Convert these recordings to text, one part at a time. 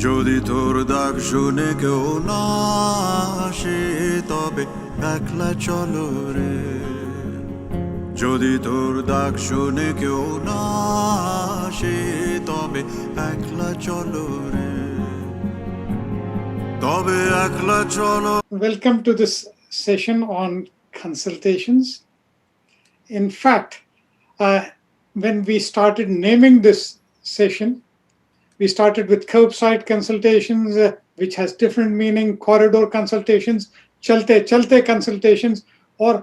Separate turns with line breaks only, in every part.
যদি তোর ডাক শুনে কেউ না আসে তবে একলা চলো রে, যদি তোর ডাক শুনে কেউ না আসে তবে একলা চলো রে, তবে একলা চলো।
Welcome to this session on consultations. In fact, when we started naming this session, we started with curbside consultations, which has different meaning, corridor consultations, chalte consultations, or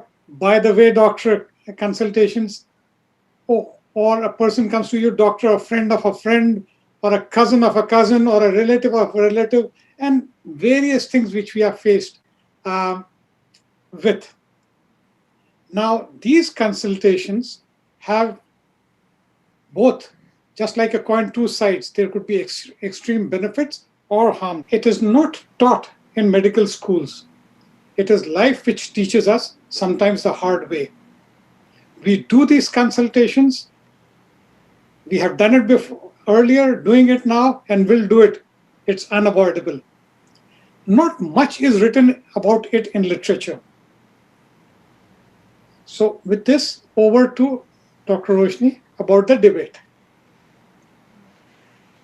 by the way doctor consultations, or a person comes to you, doctor, a friend of a friend, or a cousin of a cousin, or a relative of a relative, and various things which we are faced with. Now, these consultations have both, just like a coin, two sides. There could be extreme benefits or harm. It is not taught in medical schools. It is life which teaches us, sometimes the hard way. We do these consultations. We have done it before, earlier, doing it now, and will do it. It's unavoidable. Not much is written about it in literature. So with this, over to Dr. Roshni about the debate.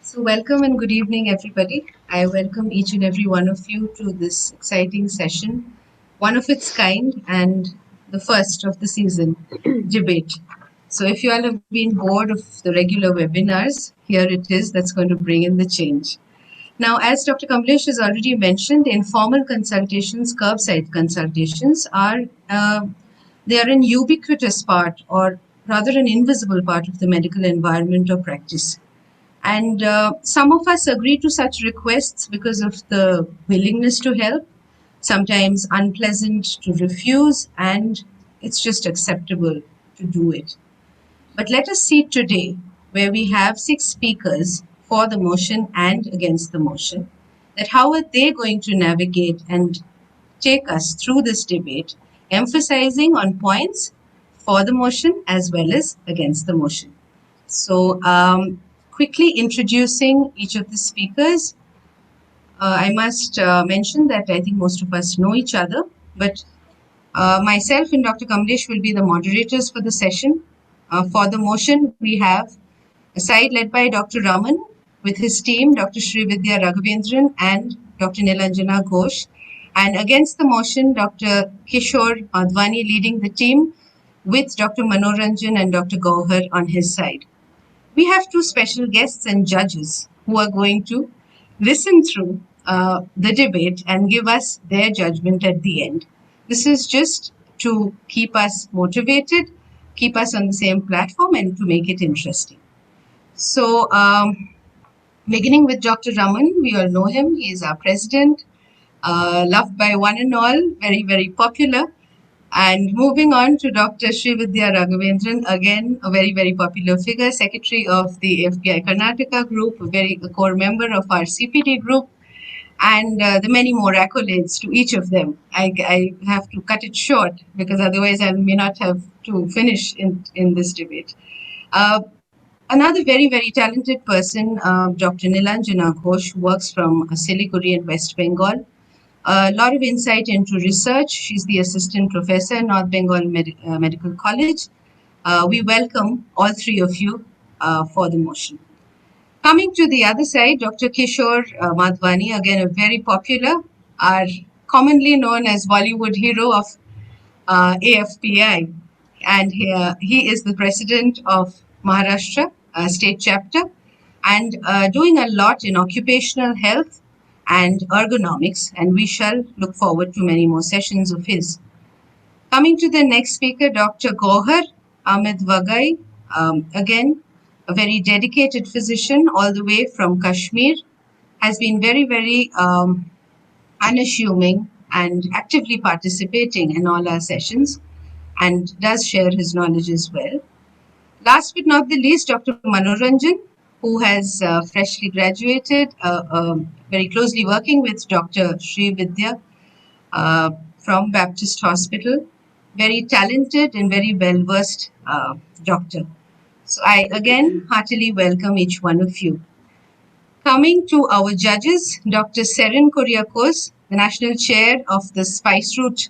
So welcome and good evening, everybody. I welcome each and every one of you to this exciting session, one of its kind and the first of the season debate. So if you all have been bored of the regular webinars, here it is that's going to bring in the change. Now, as Dr. Kamlesh has already mentioned, informal consultations, curbside consultations they are an ubiquitous part, or rather an invisible part of the medical environment or practice. And some of us agree to such requests because of the willingness to help, sometimes unpleasant to refuse, and it's just acceptable to do it. But let us see today, where we have 6 speakers for the motion and against the motion, that how are they going to navigate and take us through this debate, emphasizing on points for the motion as well as against the motion. So quickly introducing each of the speakers, I must mention that I think most of us know each other, but myself and Dr. Kamlesh will be the moderators for the session. For the motion, we have a side led by Dr. Raman with his team, Dr. Srividya Raghavendran and Dr. Nilanjana Ghosh. And against the motion, Dr. Kishore Madhwani leading the team with Dr. Manoranjan and Dr. Gowher on his side. We have 2 special guests and judges who are going to listen through the debate and give us their judgment at the end. This is just to keep us motivated, keep us on the same platform, and to make it interesting. So, beginning with Dr. Raman, we all know him. He is our president, loved by one and all, very, very popular. And moving on to Dr. Srividya Raghavendran, again, a very, very popular figure, secretary of the FBI Karnataka group, a core member of our CPD group, and the many more accolades to each of them. I have to cut it short because otherwise I may not have to finish in this debate. Another very, very talented person, Dr. Nilanjana Ghosh, who works from Siliguri in West Bengal. A lot of insight into research. She's the assistant professor at North Bengal Medical College. We welcome all 3 of you for the motion. Coming to the other side, Dr. Kishore Madhwani, again a very popular, commonly known as Bollywood hero of AFPI. And he is the president of Maharashtra state chapter and doing a lot in occupational health and ergonomics, and we shall look forward to many more sessions of his. Coming to the next speaker, Dr. Gowher Ahmed Wagai, again, a very dedicated physician all the way from Kashmir, has been very, very unassuming and actively participating in all our sessions and does share his knowledge as well. Last but not the least, Dr. Manoranjan, who has freshly graduated, very closely working with Dr. Srividya from Baptist Hospital. Very talented and very well-versed doctor. So I again heartily welcome each one of you. Coming to our judges, Dr. Serin Kuriakose, the National Chair of the Spice Route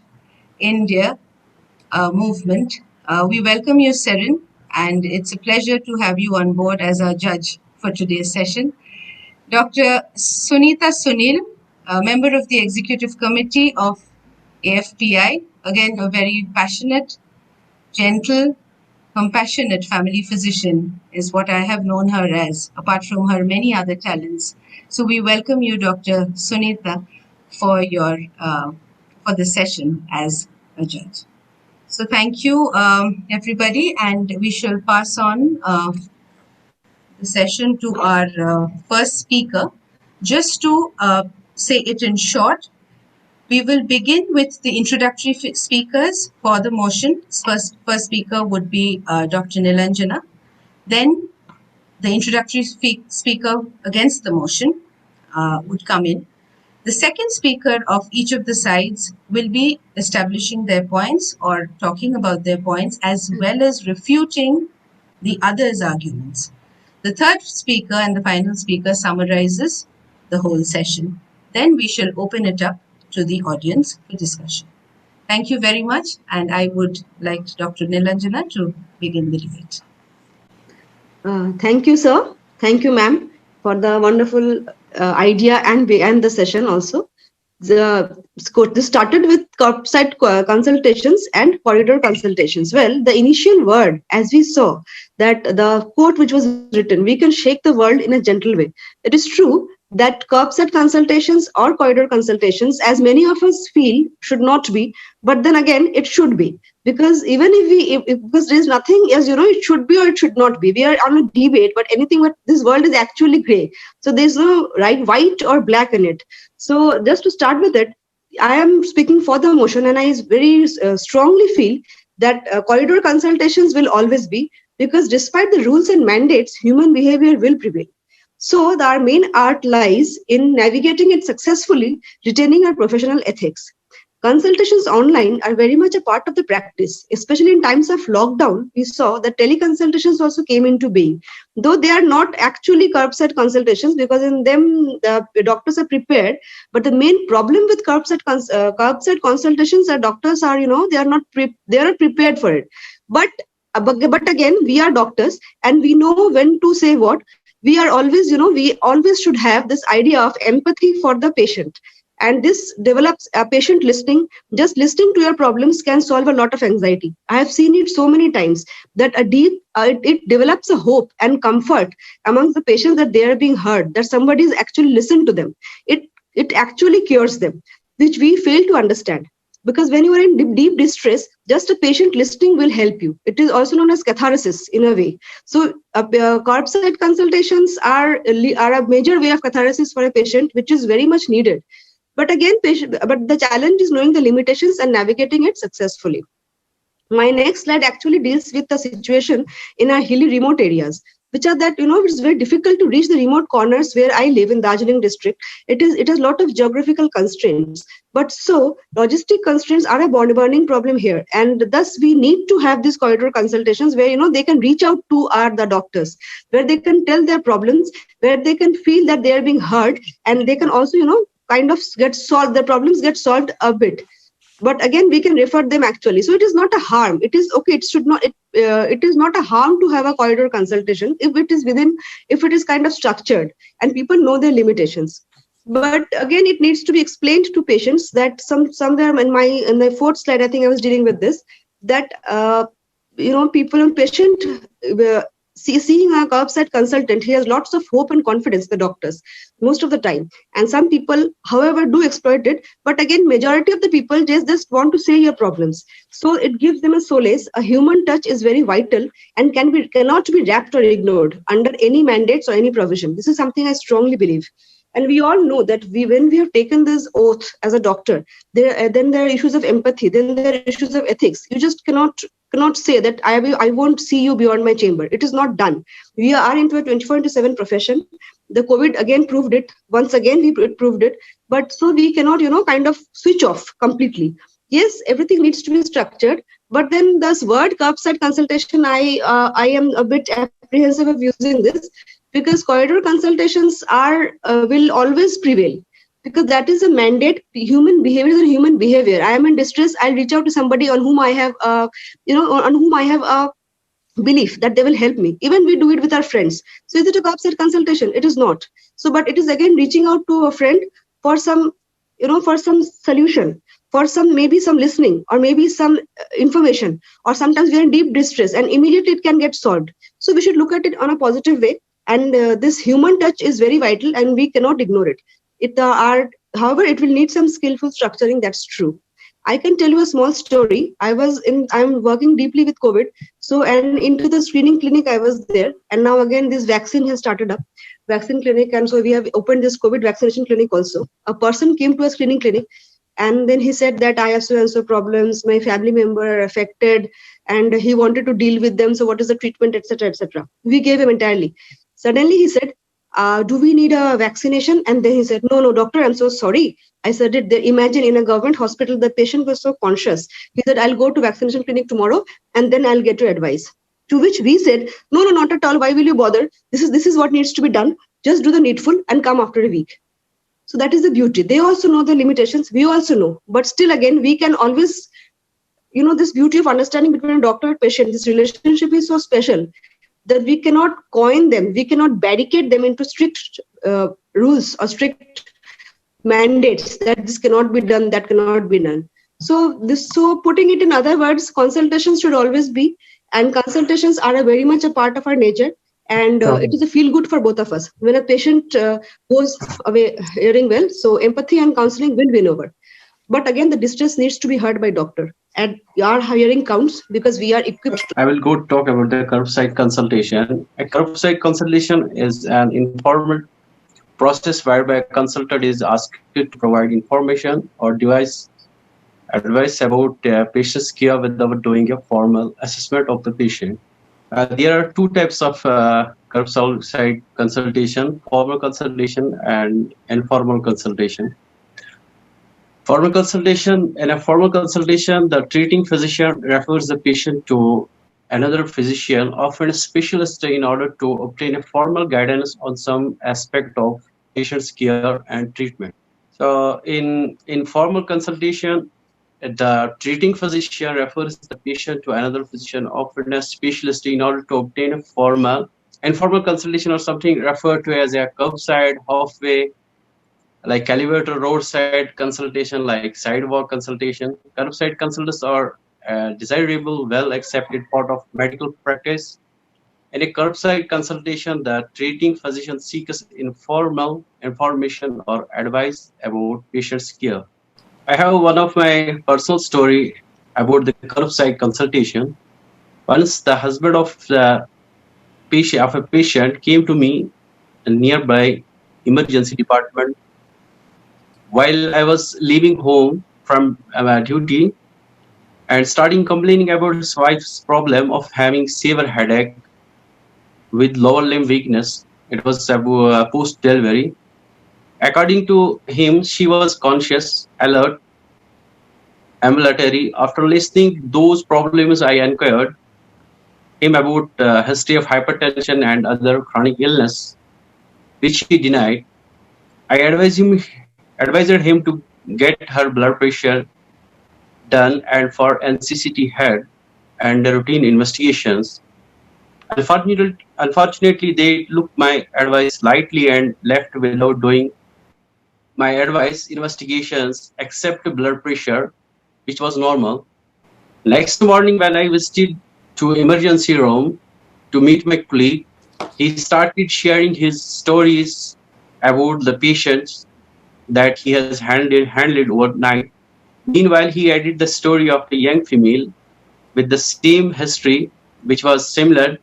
India movement. We welcome you, Serin, and it's a pleasure to have you on board as our judge for today's session. Dr. Sunita Sunil, a member of the Executive Committee of AFPI, again a very passionate, gentle, compassionate family physician is what I have known her as, apart from her many other talents. So we welcome you, Dr. Sunita, for for the session as a judge. So thank you, everybody, and we shall pass on the session to our first speaker. Just to say it in short, we will begin with the introductory speakers for the motion. First speaker would be Dr. Nilanjana. Then the introductory speaker against the motion would come in. The second speaker of each of the sides will be establishing their points or talking about their points as well as refuting the others' arguments. The third speaker and the final speaker summarizes the whole session. Then we shall open it up to the audience for discussion. Thank you very much, and I would like Dr. Nilanjana to begin the debate.
Thank you, sir. Thank you, ma'am, for the wonderful idea and the session also. This started with curbside consultations and corridor consultations. Well, the initial word, as we saw, that the quote which was written, we can shake the world in a gentle way. It is true that curbside consultations or corridor consultations, as many of us feel, should not be, but then again, it should be. Because even because there is nothing, as you know, it should be or it should not be. We are on a debate, but anything, but this world is actually gray. So there's no right, white or black in it. So just to start with it, I am speaking for the motion, and I very strongly feel that corridor consultations will always be, because despite the rules and mandates, human behavior will prevail. So our main art lies in navigating it successfully, retaining our professional ethics. Consultations online are very much a part of the practice, especially in times of lockdown. We saw that teleconsultations also came into being, though they are not actually curbside consultations, because in them the doctors are prepared. But the main problem with curbside consultations are doctors are, they are not prepared for it. But again, we are doctors and we know when to say what. We are always, we always should have this idea of empathy for the patient. And this develops a patient listening. Just listening to your problems can solve a lot of anxiety. I have seen it so many times that it develops a hope and comfort amongst the patients that they are being heard, that somebody is actually listened to them. It actually cures them, which we fail to understand. Because when you are in deep distress, just a patient listening will help you. It is also known as catharsis in a way. So curbside consultations are a major way of catharsis for a patient, which is very much needed. But again, but the challenge is knowing the limitations and navigating it successfully. My next slide actually deals with the situation in our hilly remote areas, which are that, it's very difficult to reach the remote corners where I live in Darjeeling district. It has a lot of geographical constraints. But so logistic constraints are a burning problem here. And thus we need to have these corridor consultations where, they can reach out to the doctors, where they can tell their problems, where they can feel that they are being heard, and they can also, kind of get solved, the problems get solved a bit. But again, we can refer them actually. So it is not a harm. It is okay. It is not a harm to have a corridor consultation if it is kind of structured and people know their limitations. But again, it needs to be explained to patients that somewhere in the fourth slide, I think I was dealing with this, that, patient, seeing a curbside consultant, he has lots of hope and confidence, the doctors, most of the time. And some people, however, do exploit it. But again, majority of the people just want to say your problems. So it gives them a solace. A human touch is very vital and cannot be wrapped or ignored under any mandates or any provision. This is something I strongly believe. And we all know that when we have taken this oath as a doctor, then there are issues of empathy, then there are issues of ethics. You just cannot say that I won't see you beyond my chamber. It is not done. We are into a 24/7 profession. The COVID again proved it. Once again, it proved it. But so we cannot, kind of switch off completely. Yes, everything needs to be structured. But then this word curbside consultation, I am a bit apprehensive of using this, because corridor consultations are will always prevail, because that is a mandate. Human behavior is a human behavior. I am in distress, I'll reach out to somebody on whom I have on whom I have a belief that they will help me. Even we do it with our friends. So is it a curbside consultation? It is not. So but it is again reaching out to a friend for some, for some solution, for some, maybe some listening, or maybe some information, or sometimes we are in deep distress and immediately it can get solved. So we should look at it on a positive way, and this human touch is very vital and we cannot ignore it. However, it will need some skillful structuring, that's true. I can tell you a small story. I'm working deeply with COVID. So, and into the screening clinic, I was there. And now again, this vaccine has started up, vaccine clinic. And so we have opened this COVID vaccination clinic also. A person came to a screening clinic and then he said that I have so and so problems, my family member are affected and he wanted to deal with them. So what is the treatment, etc., etc. We gave him entirely. Suddenly he said, do we need a vaccination? And then he said, no, doctor, I'm so sorry. I said it there. Imagine in a government hospital, the patient was so conscious. He said, I'll go to vaccination clinic tomorrow and then I'll get your advice. To which we said, no, not at all. Why will you bother? This is what needs to be done. Just do the needful and come after a week. So that is the beauty. They also know the limitations. We also know. But still, again, we can always, this beauty of understanding between a doctor and patient, this relationship is so special that we cannot coin them. We cannot barricade them into strict rules or strict mandates that this cannot be done, that cannot be done. So putting it in other words, consultations should always be, and consultations are very much a part of our nature. And it is a feel good for both of us. When a patient goes away hearing well, so empathy and counseling will win over. But again, the distress needs to be heard by doctor. And our hearing counts because we are equipped.
I will go talk about the curbside consultation. A curbside consultation is an informal process whereby a consultant is asked to provide information or advice about patient's care without doing a formal assessment of the patient. There are two types of curbside consultation: formal consultation and informal consultation. Formal consultation. In a formal consultation, the treating physician refers the patient to another physician, often a specialist, in order to obtain a formal guidance on some aspect of patient's care and treatment. So in formal consultation, the treating physician refers the patient to another physician, often a specialist, in order to obtain a formal. Informal consultation, or something referred to as a curbside, halfway, like elevator, roadside consultation, like sidewalk consultation. Curbside consultants are a desirable, well accepted part of medical practice. In a curbside consultation, the treating physician seeks informal information or advice about patient's care. I have one of my personal story about the curbside consultation. Once the husband of a patient came to me in nearby emergency department while I was leaving home from duty and starting complaining about his wife's problem of having severe headache with lower limb weakness. It was post-delivery. According to him, she was conscious, alert, ambulatory. After listening those problems, I inquired him about history of hypertension and other chronic illness, which he denied. I advised him to get her blood pressure done and for NCCT head and the routine investigations. Unfortunately, they took my advice lightly and left without doing my advice investigations except blood pressure, which was normal. Next morning, when I visited to emergency room to meet my colleague, he started sharing his stories about the patients that he has handled overnight. Meanwhile, he added the story of a young female with the same history, which was similar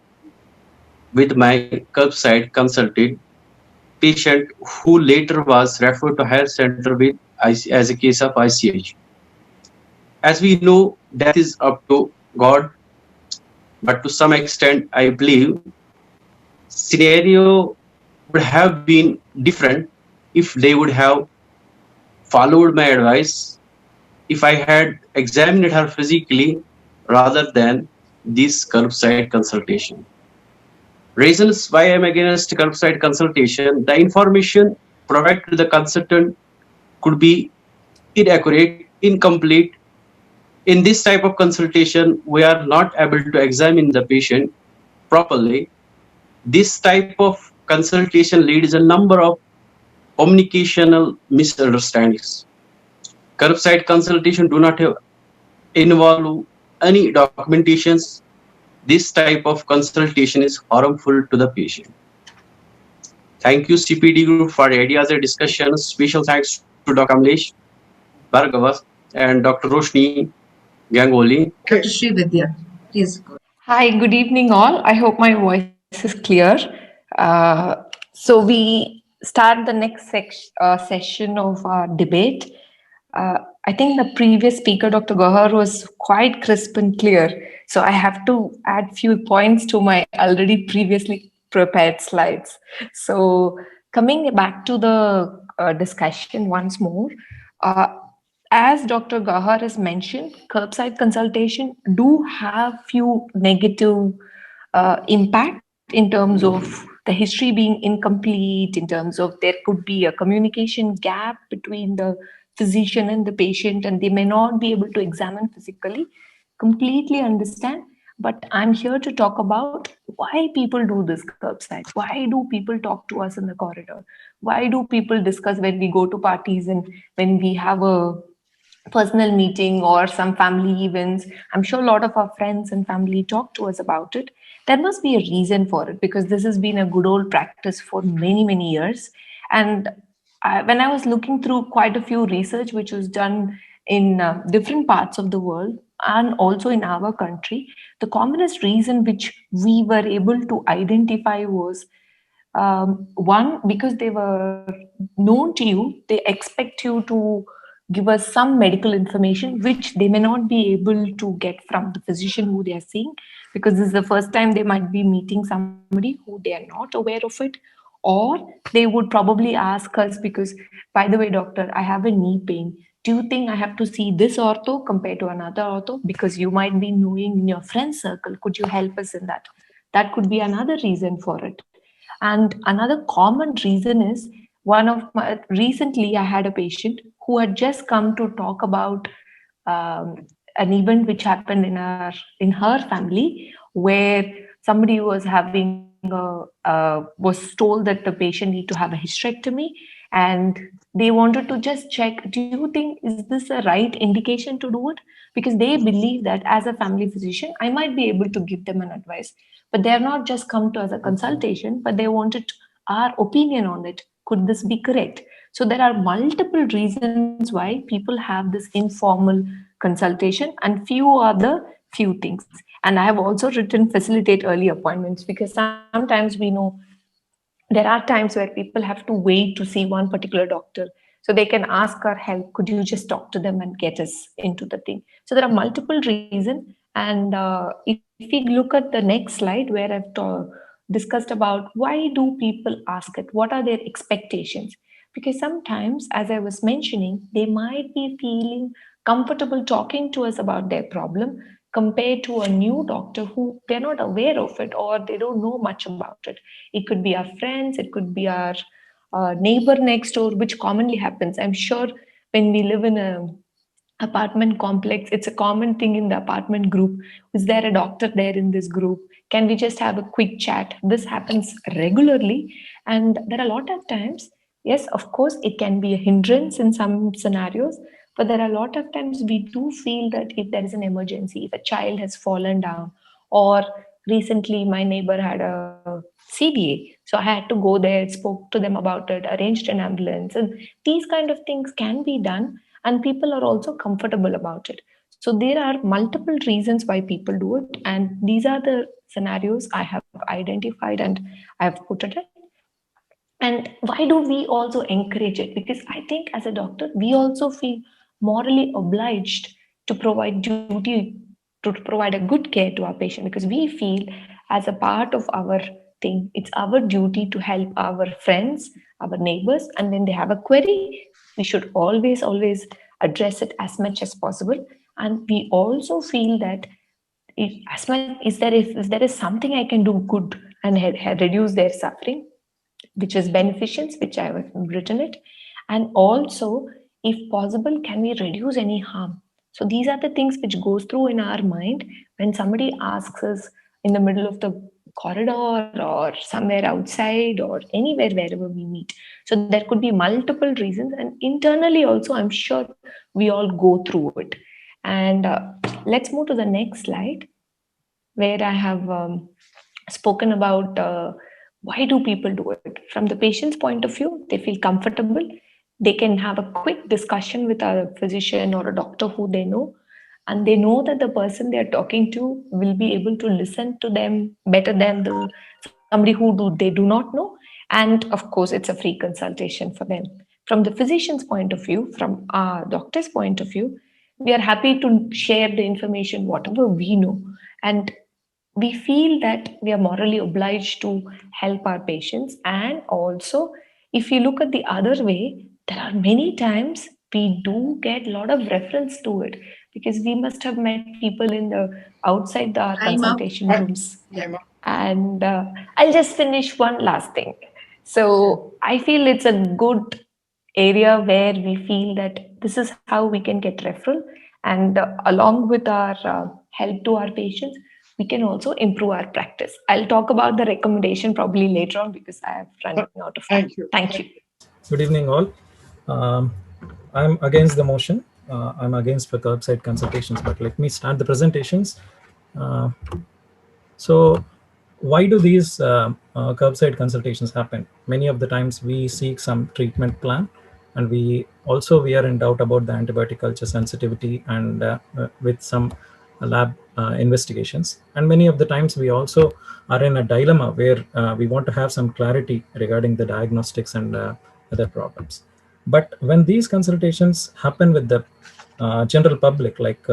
with my curbside consulted patient, who later was referred to health center with as a case of ICH. As we know, death is up to God, but to some extent, I believe scenario would have been different if they would have followed my advice, if I had examined her physically rather than this curbside consultation. Reasons why I'm against curbside consultation: the information provided to the consultant could be inaccurate, incomplete. In this type of consultation, we are not able to examine the patient properly. This type of consultation leads a number of communicational misunderstandings. Curbside consultation do not involve any documentations. This type of consultation is harmful to the patient. Thank you, CPD Group, for ideas and discussions. Special thanks to Dr. Kamlesh, Bhargava, and Dr. Roshni Gangoli.
Dr. Srividya, please go.
Hi, good evening, all. I hope my voice is clear. So we start the next session of our debate. I think the previous speaker, Dr. Gowher, was quite crisp and clear. So I have to add few points to my already previously prepared slides. So coming back to the discussion once more, as Dr. Gowher has mentioned, curbside consultation do have few negative impact in terms of the history being incomplete, in terms of there could be a communication gap between the physician and the patient, and they may not be able to examine physically. Completely understand, but I'm here to talk about why people do this curbside. Why do people talk to us in the corridor? Why do people discuss when we go to parties and when we have a personal meeting or some family events? I'm sure a lot of our friends and family talk to us about it. There must be a reason for it, because this has been a good old practice for many, many years. And when I was looking through quite a few research which was done in different parts of the world and also in our country, the commonest reason which we were able to identify was one, because they were known to you, they expect you to give us some medical information which they may not be able to get from the physician who they are seeing, because this is the first time they might be meeting somebody who they are not aware of it. Or they would probably ask us, because, by the way, doctor, I have a knee pain. Do you think I have to see this ortho compared to another ortho? Because you might be knowing in your friend circle. Could you help us in that? That could be another reason for it. And another common reason is, recently I had a patient who had just come to talk about an event which happened in her family, where somebody was was told that the patient need to have a hysterectomy, and they wanted to just check, do you think is this a right indication to do it? Because they believe that as a family physician, I might be able to give them an advice, but they have not just come to as a consultation, but they wanted our opinion on it. Could this be correct? So there are multiple reasons why people have this informal consultation, and few things. And I have also written facilitate early appointments, because sometimes we know there are times where people have to wait to see one particular doctor, so they can ask our help. Could you just talk to them and get us into the thing? So there are multiple reasons. And if we look at the next slide, where I've discussed about why do people ask it, what are their expectations? Because sometimes, as I was mentioning, they might be feeling comfortable talking to us about their problem compared to a new doctor who they're not aware of it, or they don't know much about it. It could be our friends, it could be our neighbor next door, which commonly happens. I'm sure when we live in a apartment complex, it's a common thing in the apartment group. Is there a doctor there in this group? Can we just have a quick chat? This happens regularly. And there are a lot of times, yes, of course, it can be a hindrance in some scenarios, but there are a lot of times we do feel that if there is an emergency, if a child has fallen down, or recently my neighbor had a CBA, so I had to go there, spoke to them about it, arranged an ambulance, and these kind of things can be done, and people are also comfortable about it. So there are multiple reasons why people do it, and these are the scenarios I have identified and I have put it in. And why do we also encourage it? Because I think as a doctor, we also feel morally obliged to provide a good care to our patient, because we feel as a part of our thing, it's our duty to help our friends, our neighbors, and when they have a query, we should always address it as much as possible. And we also feel that if there is something I can do good and reduce their suffering, which is beneficence, which I have written it. And also, if possible, can we reduce any harm? So these are the things which goes through in our mind when somebody asks us in the middle of the corridor or somewhere outside or anywhere wherever we meet. So there could be multiple reasons, and internally also I'm sure we all go through it. And let's move to the next slide, where I have spoken about why do people do it. From the patient's point of view, they feel comfortable. They can have a quick discussion with a physician or a doctor who they know, and they know that the person they are talking to will be able to listen to them better than somebody who they do not know. And of course, it's a free consultation for them. From the physician's point of view, from our doctor's point of view, we are happy to share the information, whatever we know. And we feel that we are morally obliged to help our patients. And also, if you look at the other way, there are many times we do get a lot of reference to it, because we must have met people in the outside our consultation rooms. And I'll just finish one last thing. So I feel it's a good area where we feel that this is how we can get referral, and along with our help to our patients, we can also improve our practice. I'll talk about the recommendation probably later on, because I have run out of time. Thank you.
Good evening, all. I'm against the motion. I'm against for curbside consultations, but let me start the presentations. So why do these curbside consultations happen? Many of the times we seek some treatment plan, and we are in doubt about the antibiotic culture sensitivity and with some lab investigations. And many of the times we also are in a dilemma where we want to have some clarity regarding the diagnostics and other problems. But when these consultations happen with the general public, like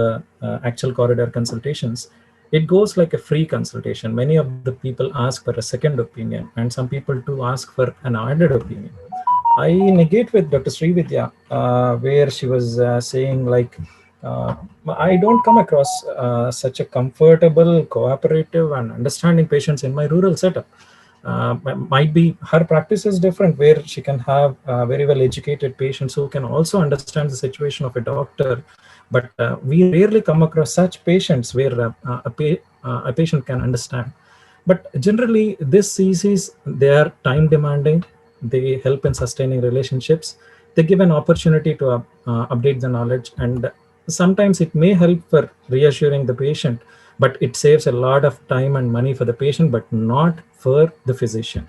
actual corridor consultations, it goes like a free consultation. Many of the people ask for a second opinion, and some people do ask for an added opinion. I negate with Dr. Srividya, where she was saying like, I don't come across such a comfortable, cooperative and understanding patients in my rural setup. Might be her practice is different, where she can have very well educated patients who can also understand the situation of a doctor. But we rarely come across such patients where a patient can understand. But generally, this CCs, they are time demanding. They help in sustaining relationships. They give an opportunity to update the knowledge, and sometimes it may help for reassuring the patient, but it saves a lot of time and money for the patient, but not for the physician.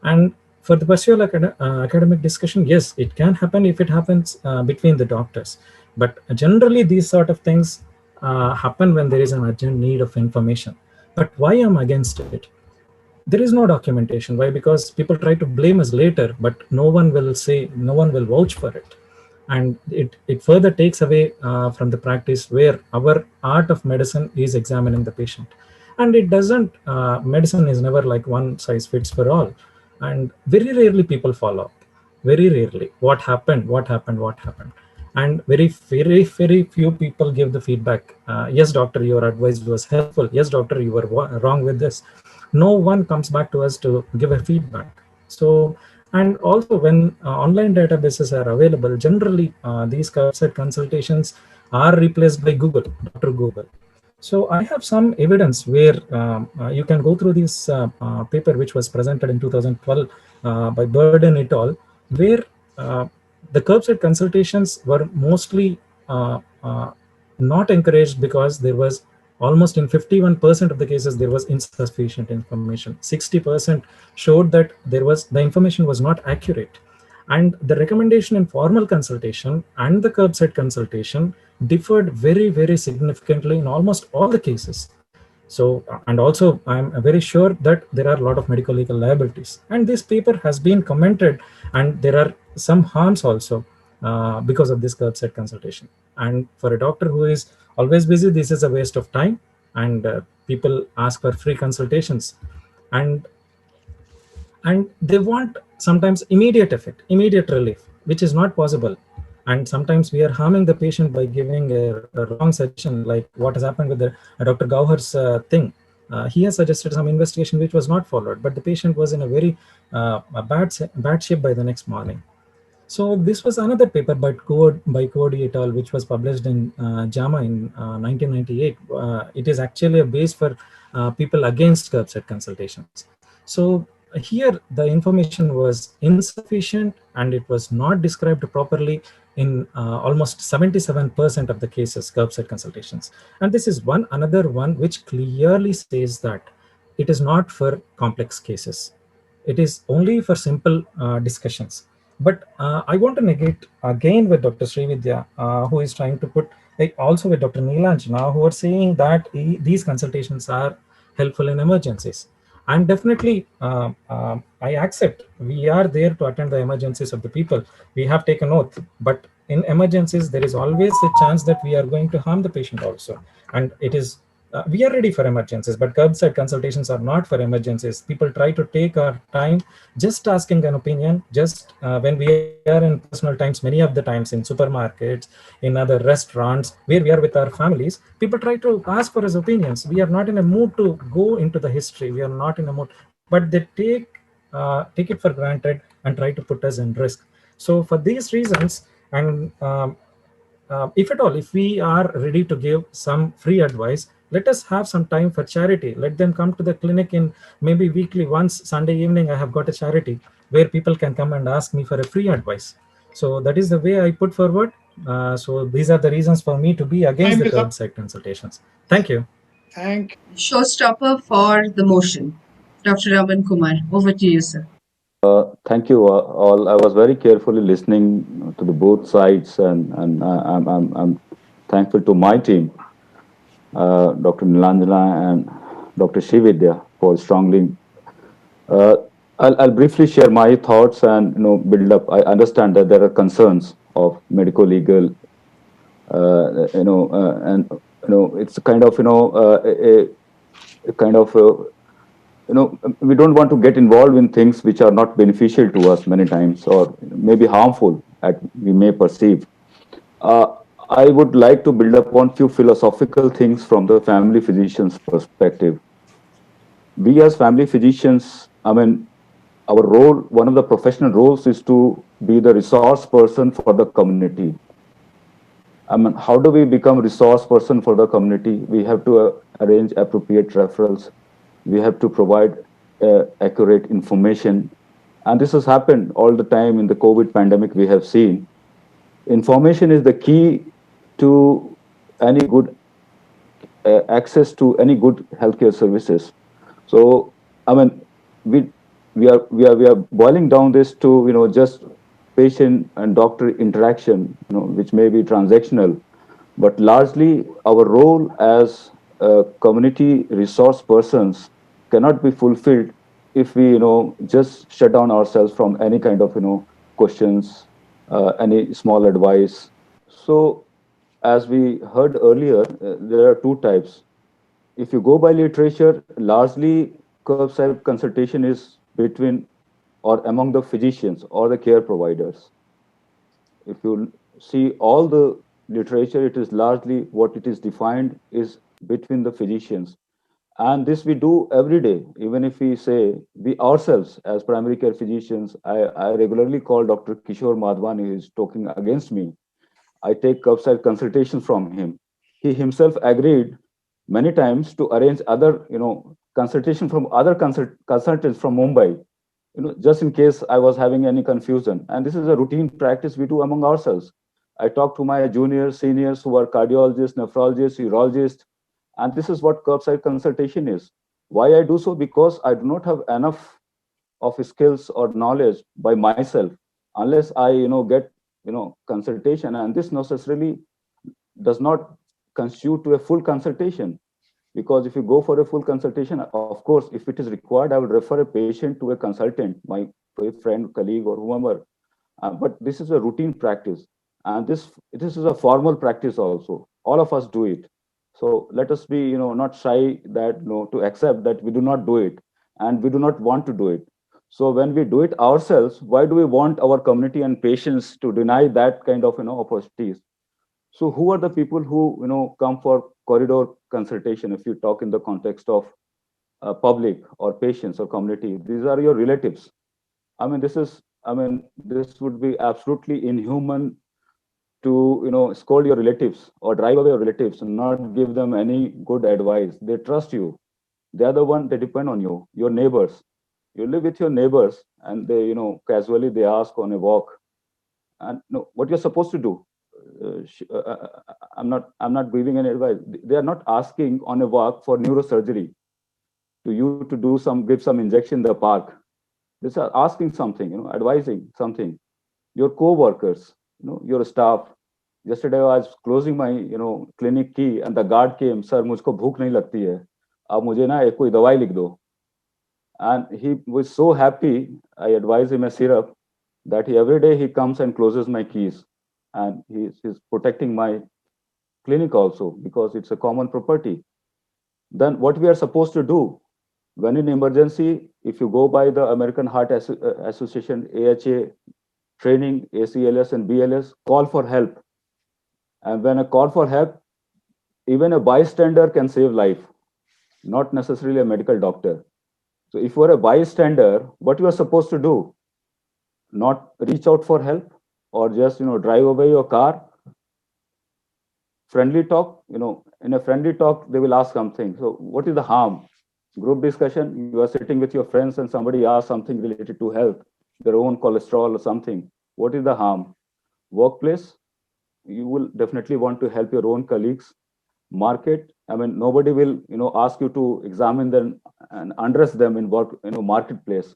And for the pursuit academic discussion, yes, it can happen if it happens between the doctors. But generally, these sort of things happen when there is an urgent need of information. But why I'm against it? There is no documentation. Why? Because people try to blame us later, but no one will vouch for it. And it further takes away from the practice where our art of medicine is examining the patient. And it doesn't, medicine is never like one size fits for all. And very rarely people follow up. Very rarely. What happened? And very few people give the feedback. Yes, doctor, your advice was helpful. Yes, doctor, you were wrong with this. No one comes back to us to give a feedback. So, and also when online databases are available, generally these curbside consultations are replaced by Dr. Google. So I have some evidence where you can go through this paper which was presented in 2012 by Bane et al., where the curbside consultations were mostly not encouraged because there was almost in 51% of the cases there was insufficient information. 60% showed that the information was not accurate. And the recommendation in formal consultation and the curbside consultation differed very, very significantly in almost all the cases. So, and also I'm very sure that there are a lot of medical legal liabilities. And this paper has been commented, and there are some harms also because of this curbside consultation. And for a doctor who is always busy, this is a waste of time. And people ask for free consultations, and they want sometimes immediate effect, immediate relief, which is not possible. And sometimes we are harming the patient by giving a wrong suggestion, like what has happened with Dr. Gowher's thing. he has suggested some investigation which was not followed, but the patient was in a very bad shape by the next morning. So this was another paper by Cody et al., which was published in JAMA in 1998. It is actually a base for people against curbside consultations. So here the information was insufficient and it was not described properly in almost 77% of the cases, curbside consultations. And this is another one which clearly says that it is not for complex cases. It is only for simple discussions. But I want to negate again with Dr. Srividya, who is trying to put, also with Dr. Neelanjana, who are saying that these consultations are helpful in emergencies. And definitely, I accept we are there to attend the emergencies of the people. We have taken oath, but in emergencies, there is always a chance that we are going to harm the patient also. And it is we are ready for emergencies, but curbside consultations are not for emergencies. People try to take our time just asking an opinion, just when we are in personal times, many of the times in supermarkets, in other restaurants, where we are with our families, people try to ask for his opinions. We are not in a mood to go into the history. We are not in a mood, but they take it for granted and try to put us in risk. So for these reasons, and if at all, if we are ready to give some free advice, let us have some time for charity. Let them come to the clinic in maybe weekly once. Sunday evening, I have got a charity where people can come and ask me for a free advice. So that is the way I put forward. So these are the reasons for me to be against the curbside consultations. Thank you.
Thank
Showstopper for the motion. Dr. Raman Kumar, over to you, sir.
Thank you all. I was very carefully listening to the both sides, and I'm thankful to my team, Dr. Nilanjana and Dr. Shividya, for strongly. Uh, I'll briefly share my thoughts and build up. I understand that there are concerns of medical legal, and it's kind of a kind of we don't want to get involved in things which are not beneficial to us many times, or maybe harmful at we may perceive. I would like to build upon few philosophical things from the family physician's perspective. We as family physicians, I mean, our role, one of the professional roles is to be the resource person for the community. I mean, how do we become resource person for the community? We have to arrange appropriate referrals. We have to provide accurate information. And this has happened all the time in the COVID pandemic. We have seen information is the key to any good access to any good healthcare services. So, I mean, we are boiling down this to just patient and doctor interaction, which may be transactional, but largely our role as community resource persons cannot be fulfilled if we just shut down ourselves from any kind of questions, any small advice. So as we heard earlier, there are two types. If you go by literature, largely curbside consultation is between or among the physicians or the care providers. If you see all the literature, it is largely what it is defined is between the physicians. And this we do every day, even if we say we ourselves as primary care physicians. I regularly call Dr. Kishore Madhwani, who is talking against me. I take curbside consultations from him. He himself agreed many times to arrange other, consultation from other consultants from Mumbai, just in case I was having any confusion. And this is a routine practice we do among ourselves. I talk to my juniors, seniors who are cardiologists, nephrologists, urologists, and this is what curbside consultation is. Why I do so? Because I do not have enough of skills or knowledge by myself unless I, get, consultation. And this necessarily does not constitute to a full consultation. Because if you go for a full consultation, of course, if it is required, I will refer a patient to a consultant, my friend, colleague, or whomever. But this is a routine practice, and this is a formal practice also. All of us do it. So let us be, not shy that to accept that we do not do it, and we do not want to do it. So when we do it ourselves, why do we want our community and patients to deny that kind of opportunities? So who are the people who come for corridor consultation? If you talk in the context of public or patients or community. These are your relatives. This would be absolutely inhuman to, scold your relatives or drive away your relatives and not give them any good advice. They trust you. They are the one, they depend on you. Your neighbors. You live with your neighbors, and they, casually they ask on a walk, and no, what you're supposed to do. I'm not giving any advice. They are not asking on a walk for neurosurgery to you to give some injection in the park. They are asking something, advising something. Your co-workers, your staff. Yesterday I was closing my, clinic key, and the guard came. Sir, मुझको भूख नहीं लगती है. आप मुझे ना एक कोई दवाई लिख दो. And he was so happy. I advised him a syrup that every day he comes and closes my keys, and he's protecting my clinic also, because it's a common property. Then what we are supposed to do when in emergency, if you go by the American Heart Association, AHA training, ACLS and BLS, call for help. And when a call for help, even a bystander can save life, not necessarily a medical doctor. So if you are a bystander, what you are supposed to do? Not reach out for help, or just, drive away your car. Friendly talk, in a friendly talk, they will ask something. So what is the harm? Group discussion, you are sitting with your friends and somebody asks something related to health, their own cholesterol or something. What is the harm? Workplace, you will definitely want to help your own colleagues. Market, nobody will, ask you to examine them and undress them in work, marketplace.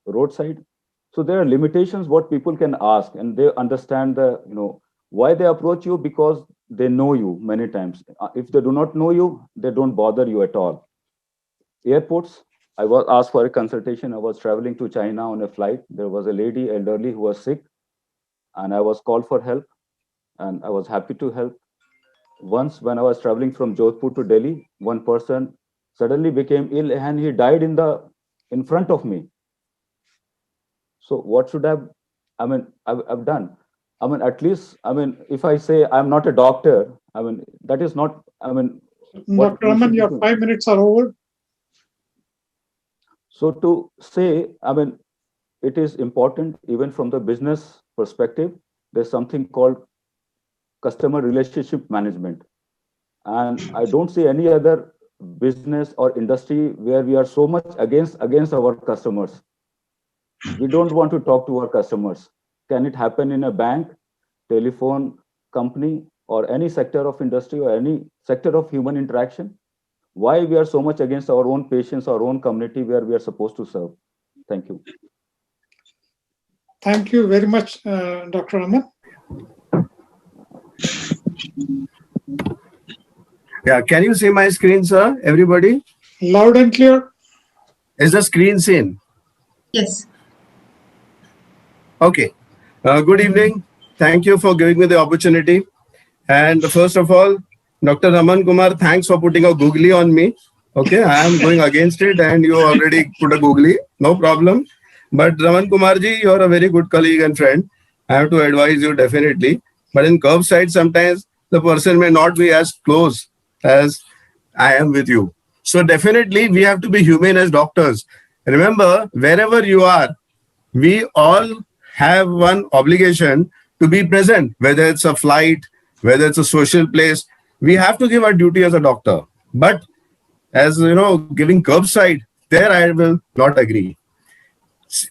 Roadside. So there are limitations what people can ask, and they understand the, why they approach you, because they know you many times. If they do not know you, they don't bother you at all. Airports, I was asked for a consultation. I was traveling to China on a flight. There was a lady, elderly, who was sick, and I was called for help, and I was happy to help. Once when I was traveling from Jodhpur to Delhi, one person suddenly became ill and he died in front of me. So what should I've done? At least, if I say I'm not a doctor, that is not, what
Dr. Raman, your 5 minutes are over.
So to say, it is important even from the business perspective. There's something called customer relationship management. And I don't see any other business or industry where we are so much against our customers. We don't want to talk to our customers. Can it happen in a bank, telephone company, or any sector of industry or any sector of human interaction? Why we are so much against our own patients, our own community where we are supposed to serve? Thank you.
Thank you very much, Dr. Raman.
Yeah, can you see my screen, sir? Everybody?
Loud and clear.
Is the screen seen?
Yes.
Okay. Good evening. Thank you for giving me the opportunity. And first of all, Dr. Raman Kumar, thanks for putting a googly on me. Okay, I am going against it, and you already put a googly. No problem. But Raman Kumar ji, you are a very good colleague and friend. I have to advise you definitely. But in curbside, sometimes the person may not be as close as I am with you. So definitely we have to be humane as doctors. Remember, wherever you are, we all have one obligation to be present, whether it's a flight, whether it's a social place. We have to give our duty as a doctor. But as you know, giving curbside, there I will not agree.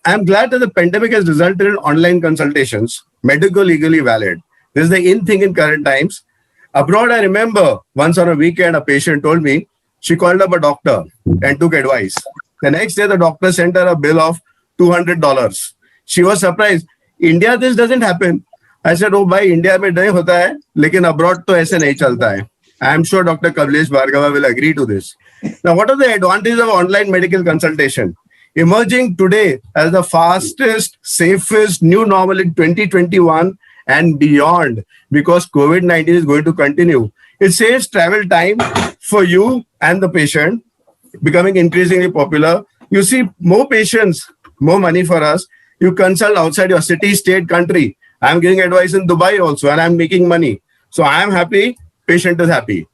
I'm glad that the pandemic has resulted in online consultations, medical legally valid. This is the in thing in current times. Abroad, I remember once on a weekend, a patient told me she called up a doctor and took advice. The next day, the doctor sent her a bill of $200. She was surprised. India, this doesn't happen. I said, oh, bhai, India mein nahi hota hai, lekin abroad to aise nahi chalta hai. I am sure Dr. Kamlesh Bhargava will agree to this. Now, what are the advantages of online medical consultation? Emerging today as the fastest, safest new normal in 2021 and beyond, because COVID-19 is going to continue. It saves travel time for you and the patient, becoming increasingly popular. You see more patients, more money for us. You consult outside your city, state, country. I'm giving advice in Dubai also, and I'm making money. So I am happy, patient is happy.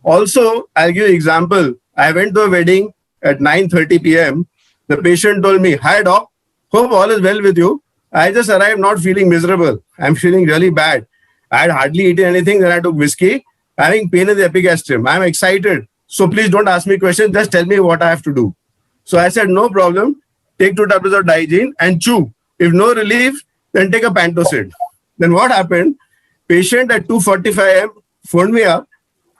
Also, I'll give you an example. I went to a wedding at 9:30 p.m., the patient told me, "Hi doc, hope all is well with you. I just arrived not feeling miserable. I'm feeling really bad. I had hardly eaten anything, then I took whiskey, having pain in the epigastrium. I'm excited. So please don't ask me questions, just tell me what I have to do." So I said, "No problem. Take 2 tablets of Digene and chew. If no relief, then take a Pantocid." Then what happened? Patient at 2:45 a.m. phoned me up.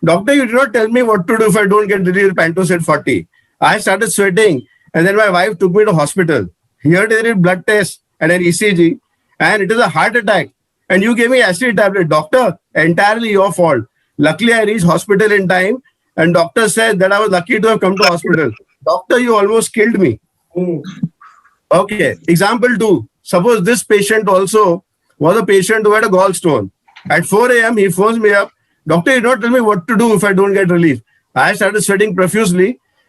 "Doctor, you did not tell me what to do if I don't get relief with Pantocid 40. I started sweating, and then my wife took me to hospital. Here they did blood test and an ECG, and it is a heart attack. And you gave me acid tablet. Doctor, entirely your fault. Luckily, I reached hospital in time, and doctor said that I was lucky to have come to hospital. Doctor, you almost killed me." Okay, example 2. Suppose this patient also was a patient who had a gallstone. At 4 a.m., he phones me up. "Doctor, you don't tell me what to do if I don't get relief." I started sweating profusely,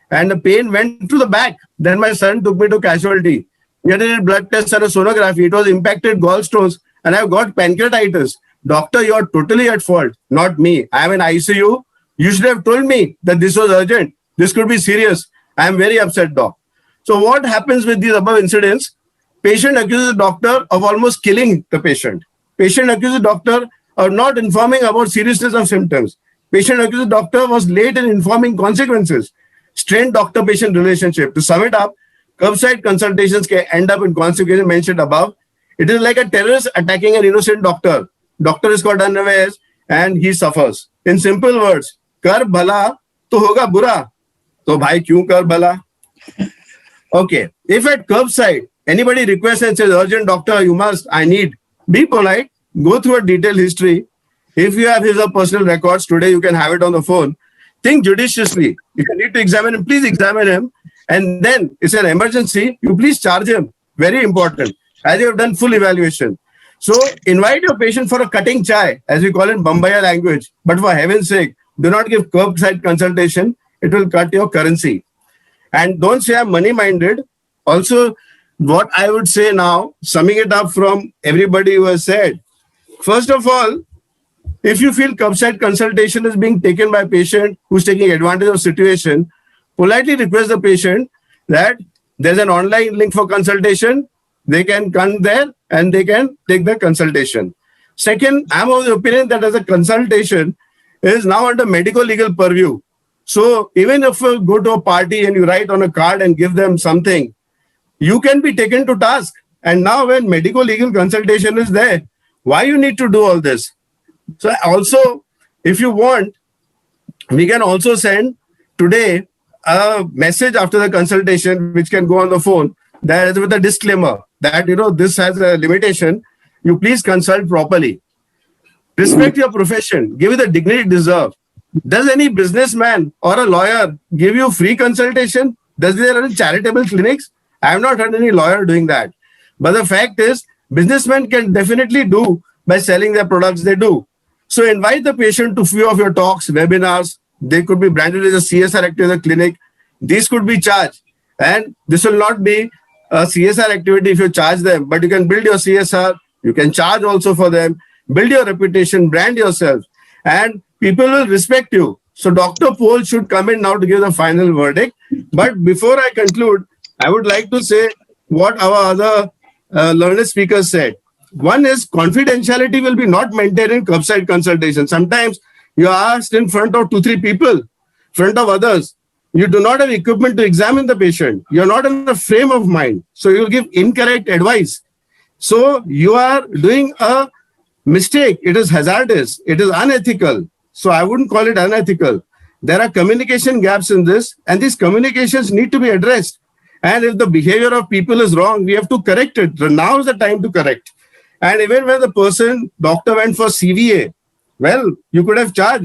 and the pain went to the back. Then my son took me to casualty. We had a blood test and a sonography. It was impacted gallstones, and I've got pancreatitis. "Doctor, you're totally at fault, not me. I'm in ICU. You should have told me that this was urgent. This could be serious. I'm very upset, doc." So what happens with these above incidents? Patient accuses doctor of almost killing the patient. Patient accuses doctor of not informing about seriousness of symptoms. Patient accuses doctor was late in informing consequences. Strained doctor-patient relationship. To sum it up, curbside consultations can end up in consequences mentioned above. It is like a terrorist attacking an innocent doctor. Doctor is caught unawares and he suffers. In simple words, kar bhala to hoga bura. So bhai kyun kar bhala? Okay, if at curbside anybody requests and says, "Urgent doctor, you must, I need," be polite, go through a detailed history. If you have his or personal records today, you can have it on the phone. Think judiciously. If you need to examine him, please examine him. And then it's an emergency, you please charge him. Very important, as you have done full evaluation. So invite your patient for a cutting chai, as we call it in Bombaya language. But for heaven's sake, do not give curbside consultation. It will cut your currency. And don't say I'm money-minded. Also, what I would say now, summing it up from everybody who has said, first of all, if you feel curbside consultation is being taken by a patient who's taking advantage of situation, politely request the patient that there's an online link for consultation. They can come there and they can take the consultation. Second, I'm of the opinion that as a consultation is now under medical legal purview. So even if you go to a party and you write on a card and give them something, you can be taken to task. And now when medical legal consultation is there, why you need to do all this? So also, if you want, we can also send today a message after the consultation, which can go on the phone, that is with a disclaimer that, this has a limitation. You please consult properly. Respect your profession. Give it the dignity it deserves. Does any businessman or a lawyer give you free consultation? Does there are charitable clinics? I have not heard any lawyer doing that. But the fact is, businessmen can definitely do by selling their products they do. So invite the patient to few of your talks, webinars. They could be branded as a CSR activity in the clinic. These could be charged. And this will not be a CSR activity if you charge them, but you can build your CSR. You can charge also for them. Build your reputation, brand yourself, and people will respect you. So Dr. Paul should come in now to give the final verdict. But before I conclude, I would like to say what our other learned speakers said. One is confidentiality will be not maintained in curbside consultation. Sometimes you are asked in front of 2-3 people, front of others. You do not have equipment to examine the patient. You are not in a frame of mind. So you will give incorrect advice. So you are doing a mistake. It is hazardous. It is unethical. So I wouldn't call it unethical. There are communication gaps in this, and these communications need to be addressed. And if the behavior of people is wrong, we have to correct it. So now is the time to correct. And even when the doctor went for CVA, well, you could have charged,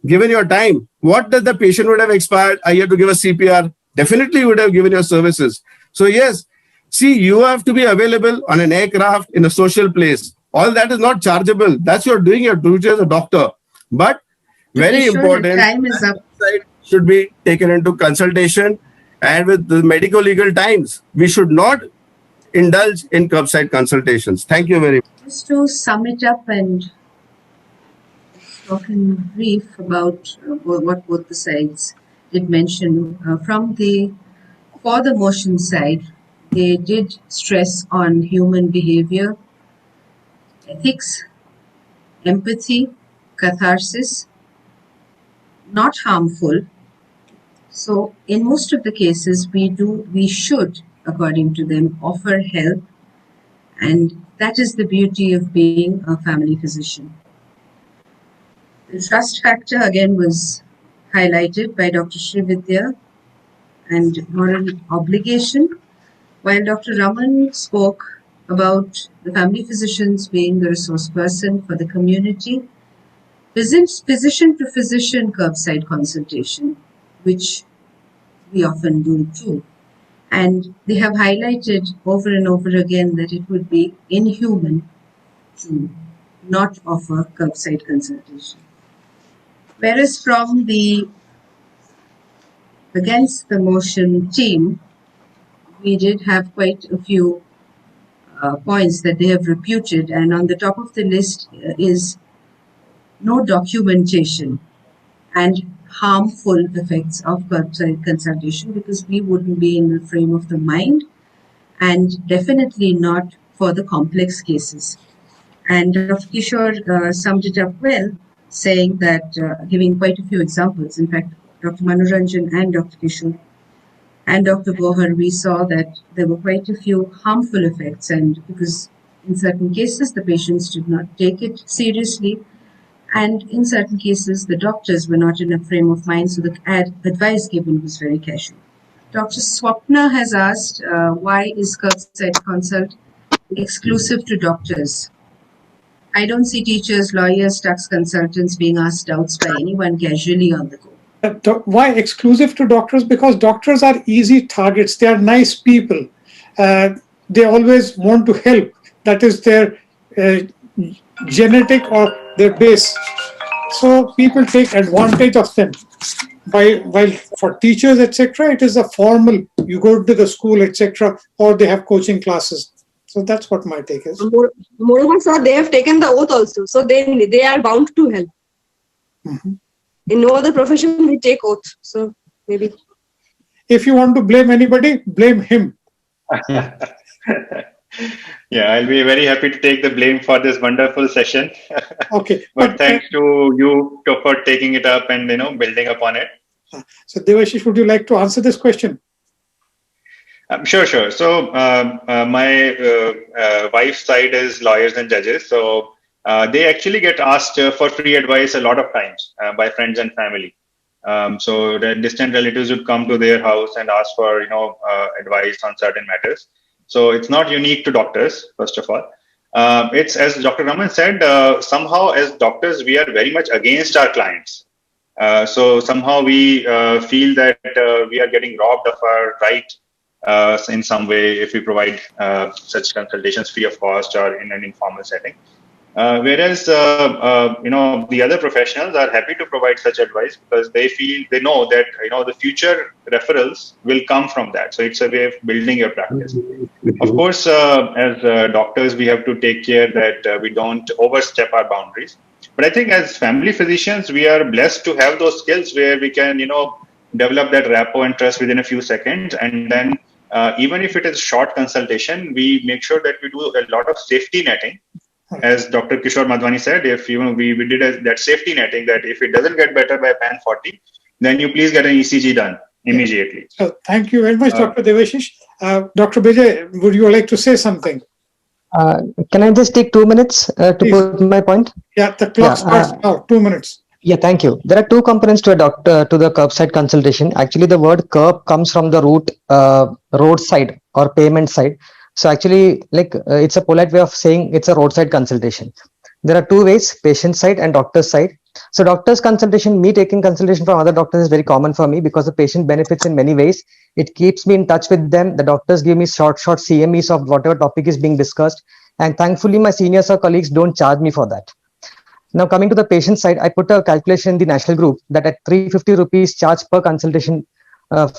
given your time. What does the patient would have expired? I have to give a CPR. Definitely you would have given your services. So yes, see, you have to be available on an aircraft in a social place. All that is not chargeable. That's you're doing your duty as a doctor. But very important,
time is up.
Should be taken into consultation. And with the medical legal times, we should not indulge in curbside consultations. Thank you very much.
Just to sum it up and talk in brief about what both the sides did mention for the motion side, they did stress on human behavior, ethics, empathy, catharsis, not harmful. So in most of the cases, we should, according to them, offer help, and that is the beauty of being a family physician. The trust factor again was highlighted by Dr. Srividya, and moral obligation. While Dr. Raman spoke about the family physicians being the resource person for the community, physician to physician curbside consultation, which we often do too. And they have highlighted over and over again that it would be inhuman to not offer curbside consultation. Whereas from the against the motion team, we did have quite a few points that they have reputed, and on the top of the list is no documentation and harmful effects of curbside consultation, because we wouldn't be in the frame of the mind, and definitely not for the complex cases. And Dr. Kishore summed it up well, saying that, giving quite a few examples. In fact, Dr. Manoranjan and Dr. Kishore and Dr. Gowher, we saw that there were quite a few harmful effects, and because in certain cases the patients did not take it seriously, and in certain cases the doctors were not in a frame of mind, so the advice given was very casual. Dr. Swapna has asked, why is curbside consult exclusive to doctors? I don't see teachers, lawyers, tax consultants being asked doubts by anyone casually on the go.
Why exclusive to doctors? Because doctors are easy targets. They are nice people. They always want to help. That is their genetic or their base. So people take advantage of them. While for teachers, etc., it is a formal. You go to the school, etc., or they have coaching classes. So that's what my take is.
Moreover, sir, they have taken the oath also, so they are bound to help.
Mm-hmm.
In no other profession we take oath, so maybe.
If you want to blame anybody, blame him.
Yeah, I'll be very happy to take the blame for this wonderful session.
Okay,
but thanks to you for taking it up and building upon it.
So Devashish, would you like to answer this question?
Sure. So my wife's side is lawyers and judges. So they actually get asked for free advice a lot of times by friends and family. So the distant relatives would come to their house and ask for advice on certain matters. So it's not unique to doctors, first of all. It's, as Dr. Raman said, somehow as doctors we are very much against our clients. So somehow we feel that we are getting robbed of our right in some way if we provide such consultations free of cost or in an informal setting. Whereas the other professionals are happy to provide such advice because they know that the future referrals will come from that. So it's a way of building your practice. Of course, as doctors, we have to take care that we don't overstep our boundaries. But I think as family physicians, we are blessed to have those skills where we can develop that rapport and trust within a few seconds, and then even if it is short consultation, we make sure that we do a lot of safety netting. As Dr. Kishore Madhwani said, if we did that safety netting, that if it doesn't get better by PAN 40, then you please get an ECG done immediately.
So thank you very much, Dr. Devashish. Dr. Bijay, would you like to say something?
Can I just take 2 minutes to put my point?
Yeah, the clock starts now. 2 minutes.
Yeah, thank you. There are two components to the curbside consultation. Actually, the word curb comes from the root roadside or payment side. So actually, it's a polite way of saying it's a roadside consultation. There are two ways: patient side and doctor's side. So doctor's consultation, me taking consultation from other doctors is very common for me because the patient benefits in many ways. It keeps me in touch with them. The doctors give me short CMEs of whatever topic is being discussed. And thankfully, my seniors or colleagues don't charge me for that. Now coming to the patient side, I put a calculation in the national group that at 350 rupees charge per consultation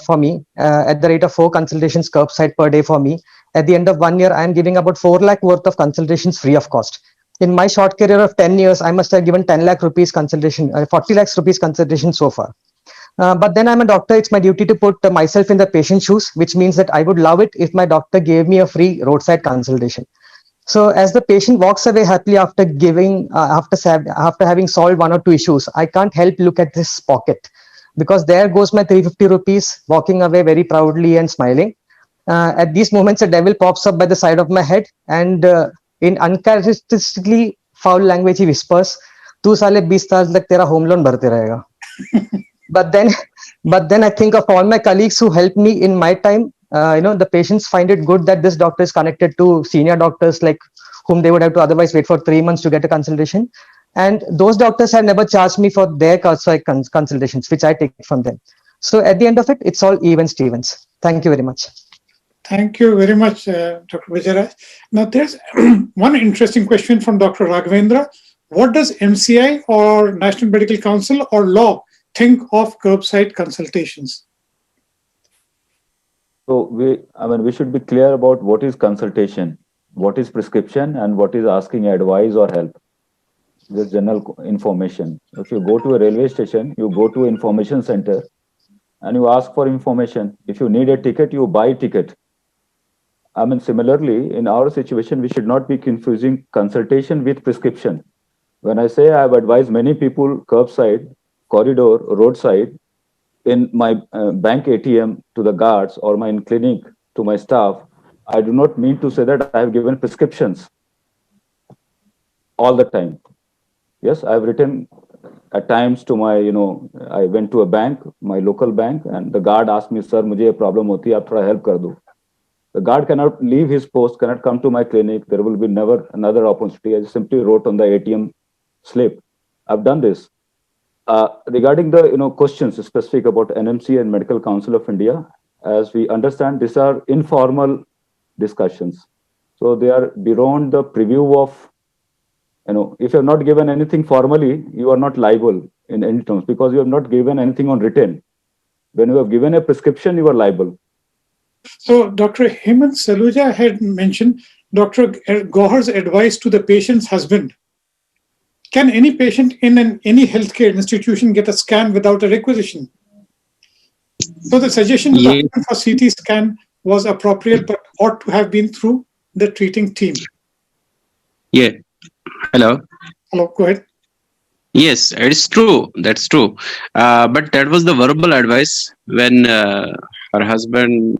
for me, at the rate of 4 consultations curbside per day for me. At the end of 1 year, I am giving about 4 lakh worth of consultations free of cost. In my short career of 10 years, I must have given 10 lakh rupees consultation, 40 lakhs rupees consultation so far. But then I'm a doctor. It's my duty to put myself in the patient's shoes, which means that I would love it if my doctor gave me a free roadside consultation. So as the patient walks away happily after after having solved one or two issues, I can't help look at this pocket, because there goes my 350 rupees walking away very proudly and smiling. At these moments, a devil pops up by the side of my head and in uncharacteristically foul language he whispers, "Tu साले 20 साल तक तेरा home loan भरते रहेगा." But then, I think of all my colleagues who helped me in my time. The patients find it good that this doctor is connected to senior doctors, like whom they would have to otherwise wait for 3 months to get a consultation. And those doctors have never charged me for their consultations, which I take from them. So at the end of it, it's all even Stevens. Thank you very much.
Thank you very much, Dr. Vijayaraj. Now, there's one interesting question from Dr. Raghavendra. What does MCI or National Medical Council or law think of curbside consultations?
So we should be clear about what is consultation, what is prescription, and what is asking advice or help. Just general information. If you go to a railway station, you go to an information center and you ask for information. If you need a ticket, you buy a ticket. Similarly, in our situation, we should not be confusing consultation with prescription. When I say I have advised many people curbside, corridor, roadside, in my bank ATM to the guards, or my clinic to my staff, I do not mean to say that I have given prescriptions all the time. Yes, I have written at times to my, I went to a bank, my local bank, and the guard asked me, "Sir, मुझे ये problem होती है, आप थोड़ा help कर दो." The guard cannot leave his post, cannot come to my clinic. There will be never another opportunity. I simply wrote on the ATM slip. I've done this. Regarding the questions specific about NMC and Medical Council of India, as we understand, these are informal discussions. So they are beyond the preview of, if you have not given anything formally, you are not liable in any terms, because you have not given anything on written. When you have given a prescription, you are liable.
So Dr. Hemant Saluja had mentioned Dr. Gowher's advice to the patient's husband. Can any patient in any healthcare institution get a scan without a requisition? So the suggestion to the husband for CT scan was appropriate, but ought to have been through the treating team.
Yeah. Hello.
Hello, go ahead.
Yes, it's true. That's true. But that was the verbal advice when her husband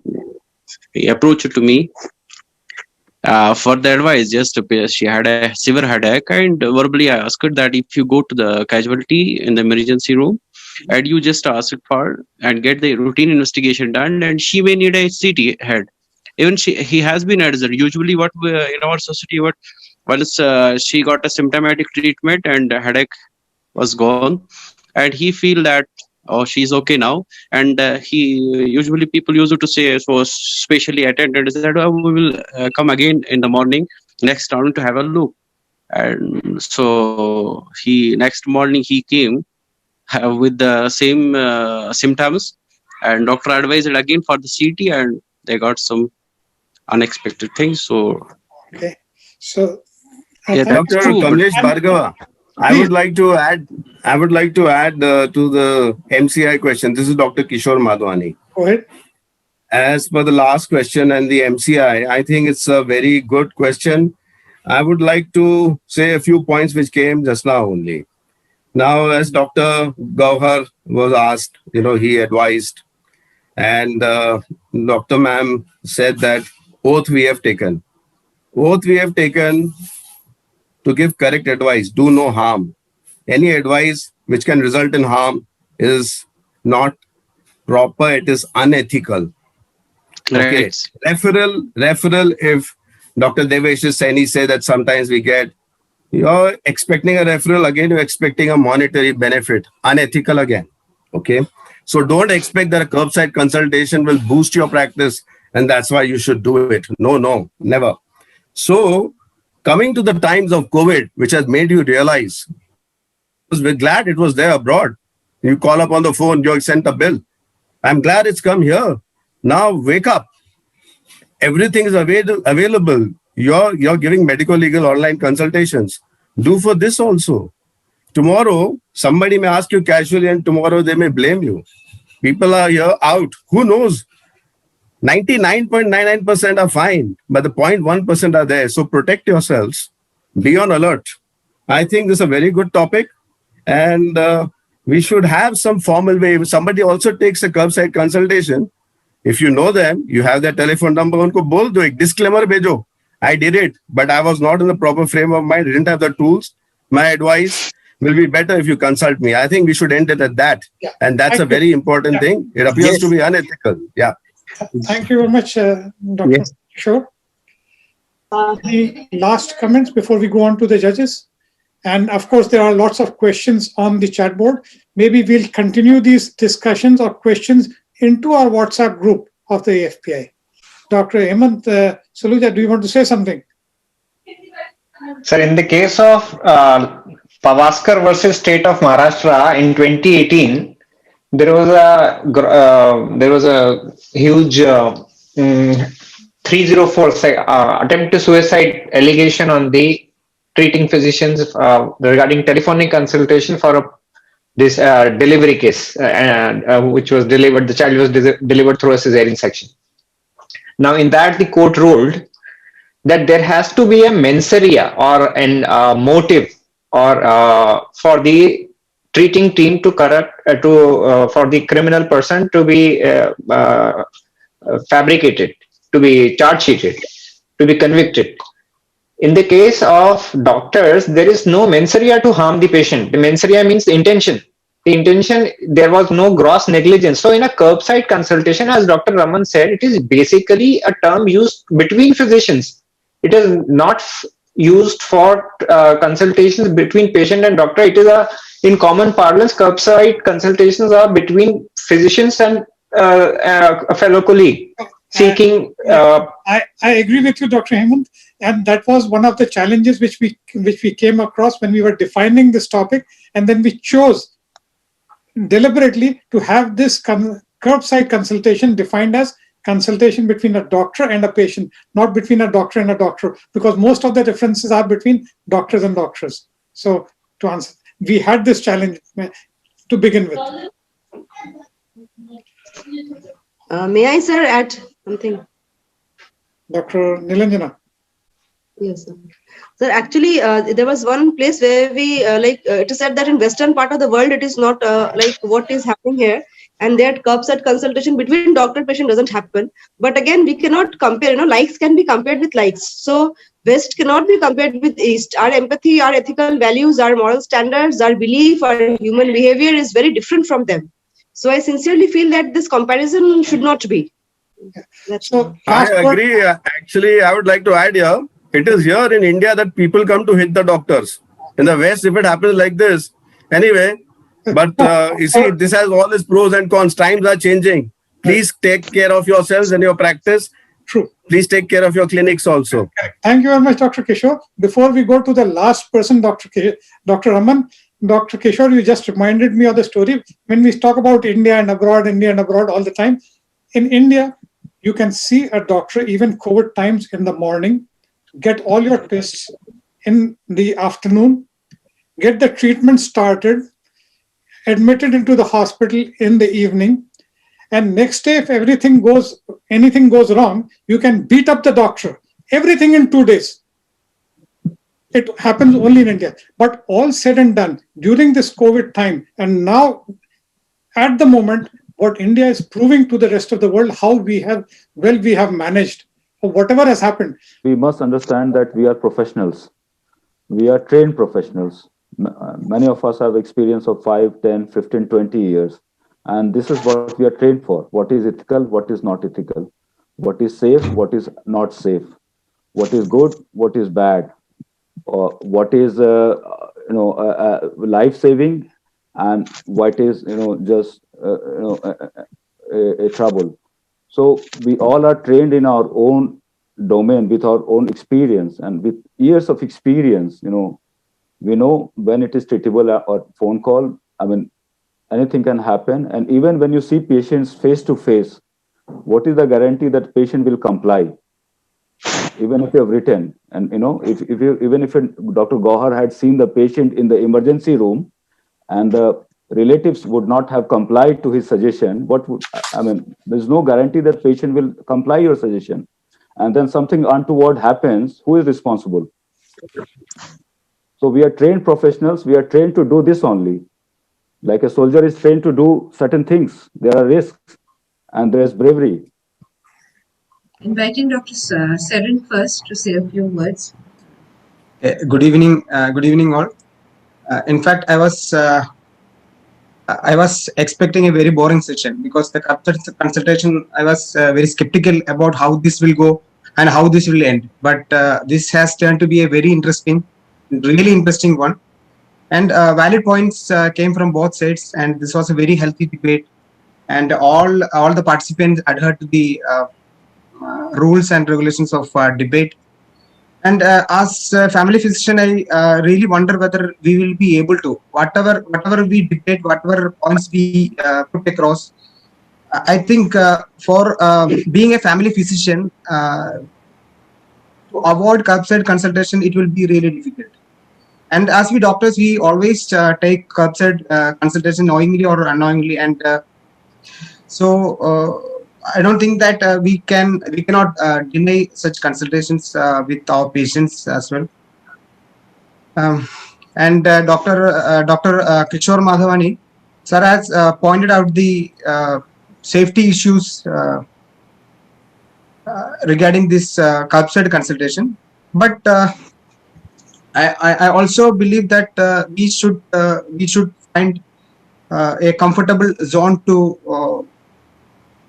approached to me for the advice. Just she had a severe headache, and verbally I asked her that if you go to the casualty in the emergency room and you just ask it for and get the routine investigation done, and she may need a CT head. Even he has been advised. Usually, what in our society, once she got a symptomatic treatment and the headache was gone, and he feel that she's okay now, and usually people used to say, so specially attended said, we will come again in the morning next time to have a look. And so next morning he came with the same symptoms, and doctor advised again for the CT, and they got some unexpected things. So
okay, so
Dr. Kamlesh Bhargava, I would like to add to the MCI question. This is Dr. Kishore Madhwani.
Go ahead.
As per the last question and the MCI, I think it's a very good question. I would like to say a few points which came just now only. Now, as Dr. Gowher was asked, he advised, and Dr. Ma'am said that oath we have taken. Oath we have taken to give correct advice, do no harm. Any advice which can result in harm is not proper, it is unethical. Okay.
Right.
Referral, if Dr. Devesh Saini said that sometimes we get, you're expecting a referral, again, you're expecting a monetary benefit, unethical again. Okay. So don't expect that a curbside consultation will boost your practice and that's why you should do it. No, never. So coming to the times of COVID, which has made you realize, we're glad it was there abroad. You call up on the phone, you sent a bill. I'm glad it's come here. Now wake up. Everything is available. You're giving medical legal online consultations. Do for this also. Tomorrow, somebody may ask you casually and tomorrow they may blame you. People are here out. Who knows? 99.99% are fine, but the 0.1% are there. So protect yourselves. Be on alert. I think this is a very good topic, and we should have some formal way. If somebody also takes a curbside consultation, if you know them, you have their telephone number, unko bol do, ek disclaimer bhejo. I did it, but I was not in the proper frame of mind, didn't have the tools. My advice will be better if you consult me. I think we should end it at that.
Yeah.
And that's a very important thing. It appears to be unethical. Yeah.
Thank you very much, Dr.
Yes.
Kishore. The last comments before we go on to the judges. And of course, there are lots of questions on the chat board. Maybe we'll continue these discussions or questions into our WhatsApp group of the AFPI. Dr. Hemant Saluja, do you want to say something?
Sir, in the case of Pavaskar versus State of Maharashtra in 2018, there was a huge 304 attempt to suicide allegation on the treating physicians regarding telephonic consultation for this delivery case, which was delivered. The child was delivered through a cesarean section. Now, in that, the court ruled that there has to be a mens rea or a motive or for the treating team to correct for the criminal person to be fabricated, to be charge sheeted, to be convicted. In the case of doctors, there is no mens rea to harm the patient. The mens rea means the intention. The intention, there was no gross negligence. So in a curbside consultation, as Dr. Raman said, it is basically a term used between physicians. It is not used for consultations between patient and doctor. It is in common parlance, curbside consultations are between physicians and a fellow colleague seeking.
I agree with you, Dr. Hemant, and that was one of the challenges which we came across when we were defining this topic, and then we chose deliberately to have this curbside consultation defined as consultation between a doctor and a patient, not between a doctor and a doctor, because most of the differences are between doctors and doctors. So to answer, we had this challenge to begin with.
May I, sir, add something?
Dr. Nilanjana.
Yes, sir. Sir, actually, there was one place where we it is said that in western part of the world, it is not like what is happening here, and that curbside consultation between doctor and patient doesn't happen. But again, we cannot compare. Likes can be compared with likes. So West cannot be compared with East. Our empathy, our ethical values, our moral standards, our belief, our human behavior is very different from them. So I sincerely feel that this comparison should not be.
So
I agree. Actually, I would like to add here. It is here in India that people come to hit the doctors. In the West, if it happens like this, anyway. But you see, this has all its pros and cons. Times are changing. Please take care of yourselves and your practice.
True.
Please take care of your clinics also.
Thank you very much, Dr. Kishore. Before we go to the last person, Dr. Raman, Dr. Kishore, you just reminded me of the story. When we talk about India and abroad all the time, in India, you can see a doctor even COVID times in the morning, get all your tests in the afternoon, get the treatment started, admitted into the hospital in the evening, and next day, if anything goes wrong, you can beat up the doctor. Everything in 2 days. It happens only in India. But all said and done, during this COVID time, and now at the moment, what India is proving to the rest of the world, how we have managed, or whatever has happened.
We must understand that we are professionals. We are trained professionals. Many of us have experience of 5, 10, 15, 20 years. And this is what we are trained for. What is ethical, what is not ethical. What is safe, what is not safe. What is good, what is bad. What is life-saving, and what is just a trouble. So we all are trained in our own domain with our own experience, and with years of experience, we know when it is treatable or phone call. I mean, anything can happen. And even when you see patients face to face, what is the guarantee that patient will comply? Even if you have written, and even if Dr. Gowher had seen the patient in the emergency room, and the relatives would not have complied to his suggestion, what would, I mean, there's no guarantee that patient will comply your suggestion. And then something untoward happens, who is responsible? So we are trained professionals, we are trained to do this only. Like a soldier is trained to do certain things. There are risks and there is bravery.
Inviting Dr. Serin first to say a few words.
Good evening, all. In fact, I was expecting a very boring session because the consultation, I was very skeptical about how this will go and how this will end. But this has turned to be a very interesting, really interesting one. And valid points came from both sides, and this was a very healthy debate. And all the participants adhered to the rules and regulations of debate. And as a family physician, I really wonder whether we will be able to, whatever we debate, whatever points we put across. I think for being a family physician, to avoid curbside consultation, it will be really difficult. And as we doctors, we always take curbside consultation knowingly or unknowingly, and so I don't think that we cannot deny such consultations with our patients as well. And Dr. Kishore Madhavani sir has pointed out the safety issues regarding this curbside consultation, but I also believe that we should find a comfortable zone to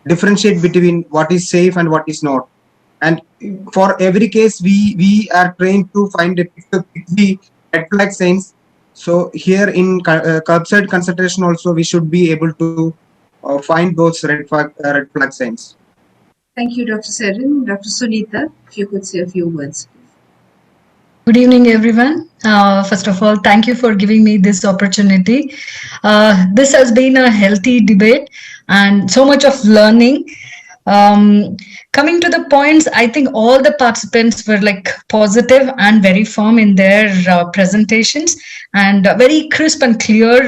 differentiate between what is safe and what is not. And for every case, we are trained to find the red flag signs. So here in curbside consultation also, we should be able to find those red flag signs.
Thank you, Dr. Serin. Dr. Sunita, if you could say a few words.
Good evening, everyone. First of all, thank you for giving me this opportunity. This has been a healthy debate and so much of learning. Coming to the points, I think all the participants were like positive and very firm in their presentations and very crisp and clear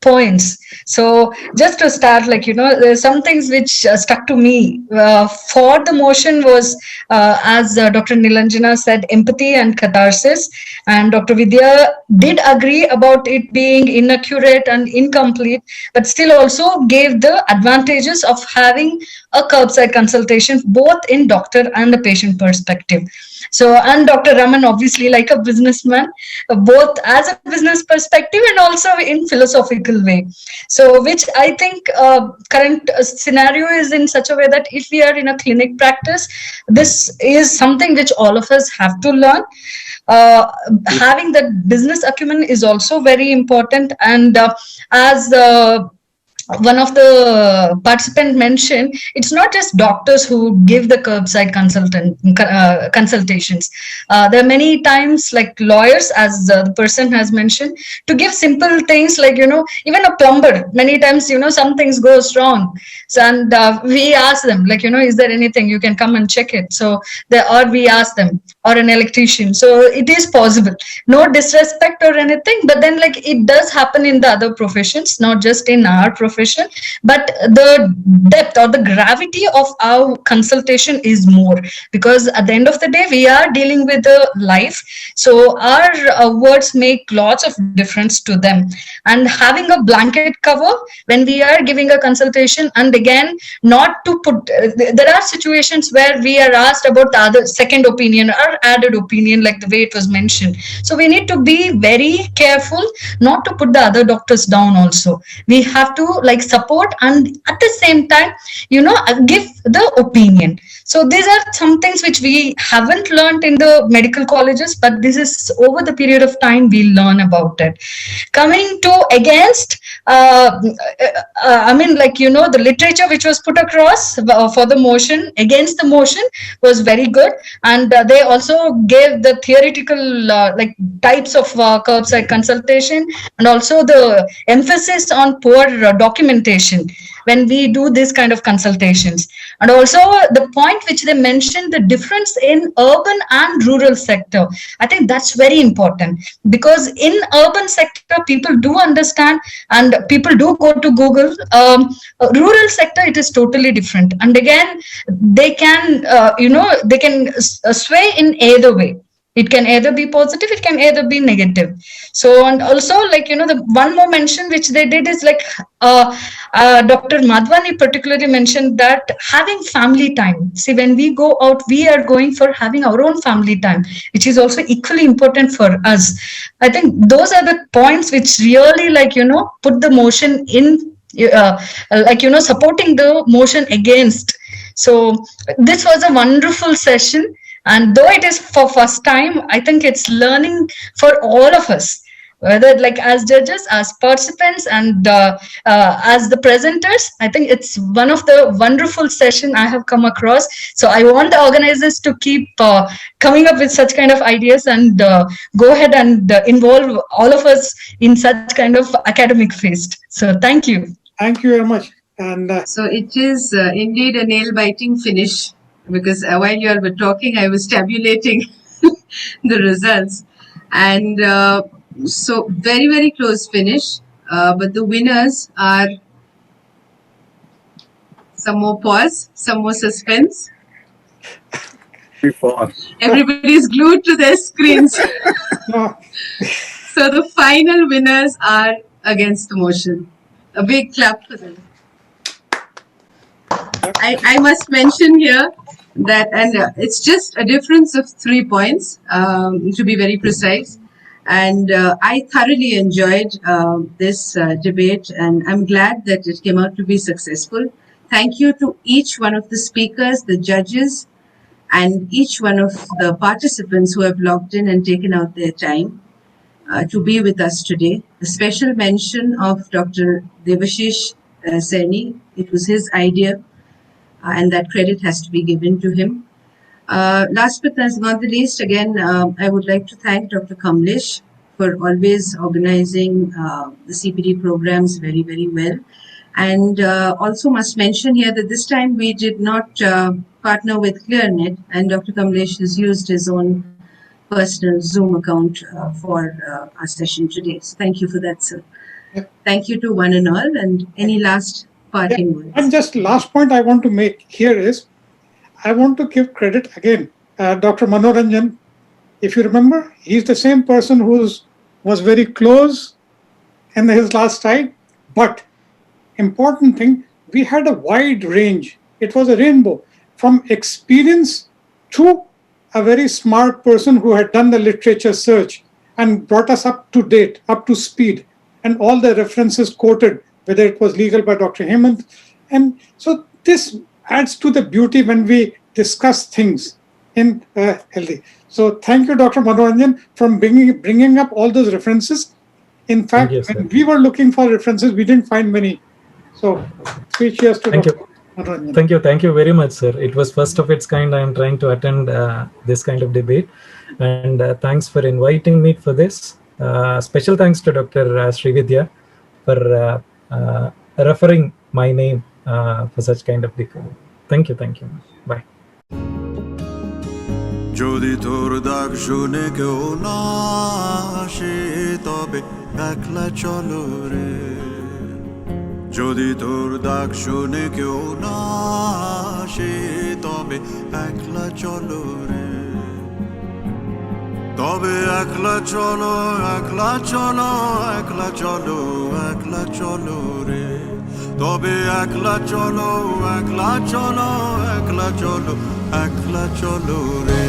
points. So just to start, there's some things which stuck to me for the motion was, as Dr. Nilanjana said, empathy and catharsis. And Dr. Vidya did agree about it being inaccurate and incomplete, but still also gave the advantages of having a curbside consultation, both in doctor and the patient perspective. So, and Dr. Raman, obviously like a businessman, both as a business perspective and also in philosophical way. So, which I think current scenario is in such a way that if we are in a clinic practice, this is something which all of us have to learn. Having that business acumen is also very important. And as one of the participants mentioned, it's not just doctors who give the curbside consultations. There are many times like lawyers, as the person has mentioned, to give simple things like, even a plumber, many times, some things goes wrong. So, and we ask them like, is there anything you can come and check it? So or we ask them, or an electrician. So it is possible. No disrespect or anything, but then like it does happen in the other professions, not just in our profession, but the depth or the gravity of our consultation is more, because at the end of the day, we are dealing with the life. So our words make lots of difference to them. And having a blanket cover when we are giving a consultation, and again, not to put, there are situations where we are asked about the other second opinion or added opinion, like the way it was mentioned. So we need to be very careful not to put the other doctors down also. We have to like support and at the same time, give the opinion. So these are some things which we haven't learned in the medical colleges, but this is over the period of time we learn about it. Coming to against, the literature which was put across for the motion, against the motion, was very good. And they also gave the theoretical types of curbside consultation, and also the emphasis on poor documentation, when we do this kind of consultations. And also the point which they mentioned, the difference in urban and rural sector, I think that's very important, because in urban sector people do understand and people do go to Google. Rural sector, it is totally different, and again they can they can sway in either way. It can either be positive, it can either be negative. So, and also, like, the one more mention which they did is like, Dr. Madhwani particularly mentioned that having family time. See, when we go out, we are going for having our own family time, which is also equally important for us. I think those are the points which really, like, put the motion in, supporting the motion against. So this was a wonderful session. And though it is for first time, I think it's learning for all of us, whether like as judges, as participants, and as the presenters. I think it's one of the wonderful session I have come across. So I want the organizers to keep coming up with such kind of ideas and go ahead and involve all of us in such kind of academic feast. So thank you.
Thank you very much. And
so it is indeed a nail-biting finish, because while you all were talking, I was tabulating the results. And so very, very close finish. But the winners are some more pause, some more suspense. Everybody's glued to their screens. So the final winners are against the motion. A big clap for them. I must mention here that, and it's just a difference of 3 points, to be very precise. And I thoroughly enjoyed this debate, and I'm glad that it came out to be successful. Thank you to each one of the speakers, the judges, and each one of the participants who have logged in and taken out their time to be with us today. A special mention of Dr. Devashish Saini. It was his idea, and that credit has to be given to him. Last but not the least, again, I would like to thank Dr. Kamlesh for always organizing the CPD programs very, very well. And also must mention here that this time we did not partner with ClearNet, and Dr. Kamlesh has used his own personal Zoom account for our session today. So thank you for that, sir. Thank you to one and all. And any last parting words?
And just last point I want to make here is, I want to give credit again, Dr. Manoranjan. If you remember, he's the same person who was very close in his last slide. But important thing, we had a wide range. It was a rainbow from experience to a very smart person who had done the literature search and brought us up to date, up to speed, and all the references quoted, whether it was legal by Dr. Hemant. And so this adds to the beauty when we discuss things in healthy. So thank you, Dr. Manoranjan, from bringing up all those references. In fact, when we were looking for references, we didn't find many. So three cheers to Dr. Manoranjan.
Thank you very much, sir. It was first of its kind. I am trying to attend this kind of debate, and thanks for inviting me for this. Special thanks to Dr. Srividya for referring my name for such kind of debate. Thank you. Bye.
যদি তোর ডাক শুনে কেউ না আসে তবে একলা চলো রে যদি তোর ডাক শুনে কেউ না আসে তবে একলা চলো রে তবে একলা চলো একলা চলো একলা চলো একলা চলো রে তবে একলা চলো একলা চলো একলা চলো একলা চলো রে